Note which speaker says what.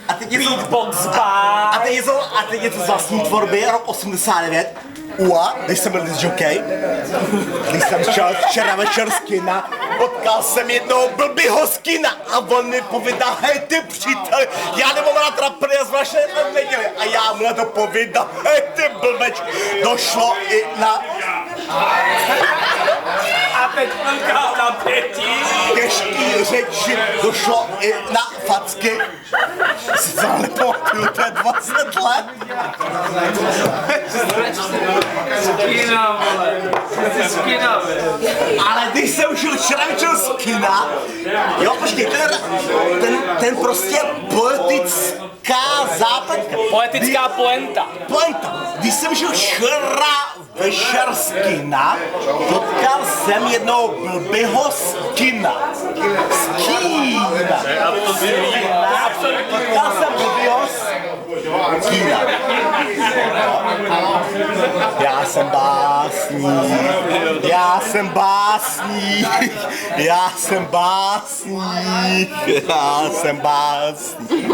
Speaker 1: A teď něco z vlastní tvorby, rok 89. Když jsem byl discjockey, když jsem šel včera večer z kina, potkal jsem jednoho blbýho z kina a on mi povídal, hej ty příteli, já nemám rád rapery a zvláště neděli. A já mu na to povídal, hej ty blbeč, došlo i na...
Speaker 2: A teď mlkal na pětí.
Speaker 1: Těžký řeči, došlo i na facky. Si to nepamatuju, to je 20 let.
Speaker 2: Skina, vole. Jsi skina,
Speaker 1: Ale když jsem už včera večer z kina, jo, počkej, ten prostě poetická zápletka.
Speaker 2: Poetická poenta.
Speaker 1: Když jsem šel včera večer z kina, potkal jsem jednoho blbýho z kina. Potkal jsem blbýho z kina. Já jsem básník, já jsem básník, já jsem básník, já jsem básník.